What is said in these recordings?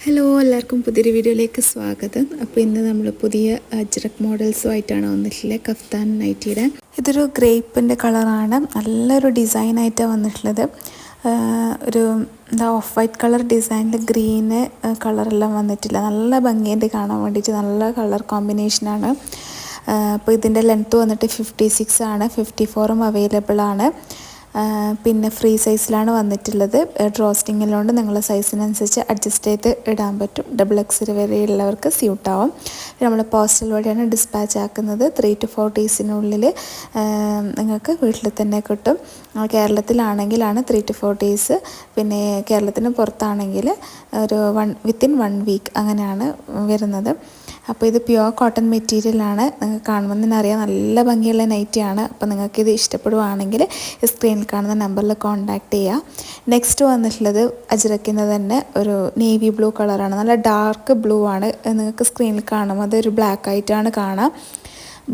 Hello, എല്ലാവർക്കും പുതിയൊരു വീഡിയോയിലേക്ക് സ്വാഗതം. അപ്പോൾ ഇന്ന് നമ്മൾ പുതിയ അജ്രക് മോഡൽസുമായിട്ടാണ് വന്നിട്ടുള്ളത്. കഫ്താൻ നൈറ്റിയുടെ ഇതൊരു ഗ്രേപ്പിൻ്റെ കളറാണ്. നല്ലൊരു ഡിസൈനായിട്ടാണ് വന്നിട്ടുള്ളത്. ഒരു ഓഫ് വൈറ്റ് കളർ ഡിസൈനിൽ ഗ്രീന് കളറെല്ലാം വന്നിട്ടില്ല. നല്ല ഭംഗിയുണ്ട് കാണാൻ വേണ്ടിയിട്ട്. നല്ല കളർ കോമ്പിനേഷനാണ്. അപ്പോൾ ഇതിൻ്റെ ലെങ്ത്ത് വന്നിട്ട് 56 ആണ്. 54ഉം അവൈലബിൾ ആണ്. പിന്നെ ഫ്രീ സൈസിലാണ് വന്നിട്ടുള്ളത്. ഡ്രോ സ്റ്റിങ്ങിലുകൊണ്ട് നിങ്ങളുടെ സൈസിനനുസരിച്ച് അഡ്ജസ്റ്റ് ചെയ്ത് ഇടാൻ പറ്റും. XXL വരെയുള്ളവർക്ക് സ്യൂട്ടാവും. നമ്മൾ പോസ്റ്റൽ വഴിയാണ് ഡിസ്പാച്ച് ആക്കുന്നത്. 3 to 4 ഡേയ്സിനുള്ളിൽ നിങ്ങൾക്ക് വീട്ടിൽ തന്നെ കിട്ടും. കേരളത്തിലാണെങ്കിലാണ് 3 to 4 ഡേയ്സ്. പിന്നെ കേരളത്തിന് പുറത്താണെങ്കിൽ ഒരു വിത്തിൻ 1 വീക്ക് അങ്ങനെയാണ് വരുന്നത്. അപ്പോൾ ഇത് പ്യുവർ കോട്ടൺ മെറ്റീരിയലാണ്. നിങ്ങൾക്ക് കാണുമ്പോൾ തന്നെ അറിയാം, നല്ല ഭംഗിയുള്ള നൈറ്റിയാണ്. അപ്പോൾ നിങ്ങൾക്കിത് ഇഷ്ടപ്പെടുവാണെങ്കിൽ സ്ക്രീനിൽ കാണുന്ന നമ്പറിൽ കോൺടാക്റ്റ് ചെയ്യുക. നെക്സ്റ്റ് വന്നിട്ടുള്ളത് അജ്രക്കിൻ്റെ തന്നെ ഒരു നേവി ബ്ലൂ കളറാണ്. നല്ല ഡാർക്ക് ബ്ലൂ ആണ്. നിങ്ങൾക്ക് സ്ക്രീനിൽ കാണുമ്പോൾ അതൊരു ബ്ലാക്ക് ആയിട്ടാണ് കാണാം.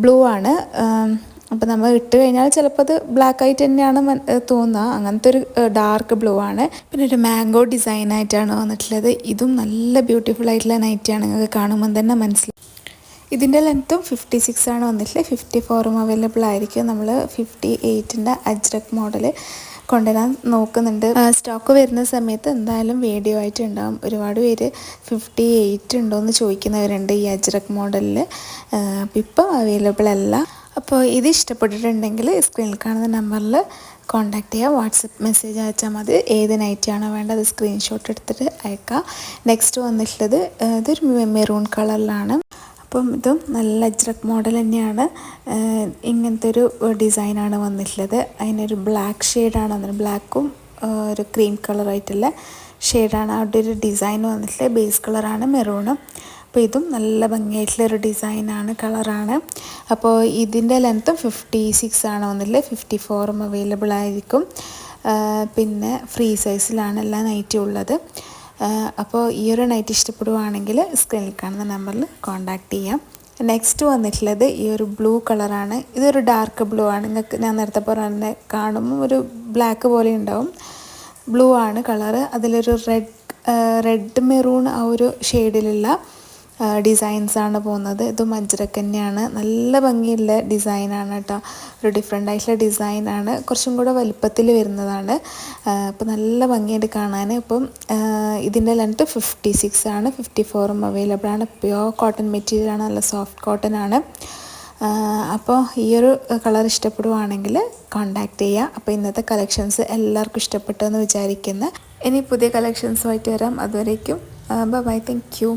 ബ്ലൂ ആണ്. അപ്പോൾ നമ്മൾ ഇട്ട് കഴിഞ്ഞാൽ ചിലപ്പോൾ അത് ബ്ലാക്ക് ആയിട്ട് തന്നെയാണ് തോന്നുക. അങ്ങനത്തെ ഒരു ഡാർക്ക് ബ്ലൂ ആണ്. പിന്നെ ഒരു മാംഗോ ഡിസൈനായിട്ടാണ് വന്നിട്ടുള്ളത്. ഇതും നല്ല ബ്യൂട്ടിഫുൾ ആയിട്ടുള്ള നൈറ്റിയാണ്. നിങ്ങൾക്ക് കാണുമ്പോൾ തന്നെ മനസ്സിലാവും. ഇതിൻ്റെ ലെങ്ത്തും 56 ആണ് വന്നിട്ടുള്ളത്. 54ഉം അവൈലബിൾ ആയിരിക്കും. നമ്മൾ 58ൻ്റെ അജ്രക് മോഡൽ കൊണ്ടുവരാൻ നോക്കുന്നുണ്ട്. സ്റ്റോക്ക് വരുന്ന സമയത്ത് എന്തായാലും വീഡിയോ ആയിട്ട് ഉണ്ടാകും. ഒരുപാട് പേര് 58 ഉണ്ടോയെന്ന് ചോദിക്കുന്നവരുണ്ട് ഈ അജ്രക് മോഡലിൽ. അപ്പോൾ ഇപ്പം അവൈലബിൾ അല്ല. അപ്പോൾ ഇത് ഇഷ്ടപ്പെട്ടിട്ടുണ്ടെങ്കിൽ സ്ക്രീനിൽ കാണുന്ന നമ്പറിൽ കോൺടാക്റ്റ് ചെയ്യുക. വാട്സപ്പ് മെസ്സേജ് അയച്ചാൽ മതി. ഏത് നൈറ്റിയാണോ വേണ്ടത് അത് സ്ക്രീൻഷോട്ട് എടുത്തിട്ട് അയക്കുക. നെക്സ്റ്റ് വന്നിട്ടുള്ളത് ഇതൊരു മെറൂൺ കളറിലാണ്. അപ്പം ഇതും നല്ല അജ്രക് മോഡൽ തന്നെയാണ്. ഇങ്ങനത്തെ ഒരു ഡിസൈനാണ് വന്നിട്ടുള്ളത്. അതിനൊരു ബ്ലാക്ക് ഷെയ്ഡാണ് വന്നിട്ടുള്ളത്. ബ്ലാക്കും ഒരു ക്രീം കളറായിട്ടുള്ള ഷെയ്ഡാണ് അവിടെ ഒരു ഡിസൈൻ വന്നിട്ടുള്ളത്. ബേസ് കളറാണ് മെറൂണും. അപ്പോൾ ഇതും നല്ല ഭംഗിയായിട്ടുള്ളൊരു ഡിസൈനാണ്, കളറാണ്. അപ്പോൾ ഇതിൻ്റെ ലെങ്ത്തും 56 ആണ് വന്നിട്ടുള്ളത്. 54ഉം അവൈലബിൾ ആയിരിക്കും. പിന്നെ ഫ്രീ സൈസിലാണ് എല്ലാ നൈറ്റും ഉള്ളത്. അപ്പോൾ ഈ ഒരു നൈറ്റ് ഇഷ്ടപ്പെടുവാണെങ്കിൽ സ്ക്രീനിൽ കാണുന്ന നമ്പറിൽ കോൺടാക്റ്റ് ചെയ്യാം. നെക്സ്റ്റ് വന്നിട്ടുള്ളത് ഈ ഒരു ബ്ലൂ കളറാണ്. ഇതൊരു ഡാർക്ക് ബ്ലൂ ആണ്. നിങ്ങൾക്ക് ഞാൻ നേരത്തെ പറഞ്ഞ കാണുമ്പോൾ ഒരു ബ്ലാക്ക് പോലെ ഉണ്ടാവും. ബ്ലൂ ആണ് കളറ്. അതിലൊരു റെഡ് മെറൂൺ ആ ഒരു ഷെയ്ഡിലുള്ള ഡിസൈൻസാണ് പോകുന്നത്. ഇതും അജ്രക് തന്നെയാണ്. നല്ല ഭംഗിയുള്ള ഡിസൈനാണ് കേട്ടോ. ഒരു ഡിഫറെൻ്റ് ആയിട്ടുള്ള ഡിസൈനാണ്. കുറച്ചും കൂടെ വലുപ്പത്തിൽ വരുന്നതാണ്. അപ്പോൾ നല്ല ഭംഗിയായിട്ട് കാണാൻ. ഇപ്പം ഇതിൻ്റെ ലെങ്ത്ത് 56 ആണ്. 54ഉം അവൈലബിൾ ആണ്. പ്യുവർ കോട്ടൺ മെറ്റീരിയലാണ്. നല്ല സോഫ്റ്റ് കോട്ടൺ ആണ്. അപ്പോൾ ഈ ഒരു കളർ ഇഷ്ടപ്പെടുവാണെങ്കിൽ കോൺടാക്റ്റ് ചെയ്യുക. അപ്പോൾ ഇന്നത്തെ കളക്ഷൻസ് എല്ലാവർക്കും ഇഷ്ടപ്പെട്ടെന്ന് വിചാരിക്കുന്നു. ഇനി പുതിയ കളക്ഷൻസുമായിട്ട് വരാം. അതുവരേക്കും ബൈ. Thank you.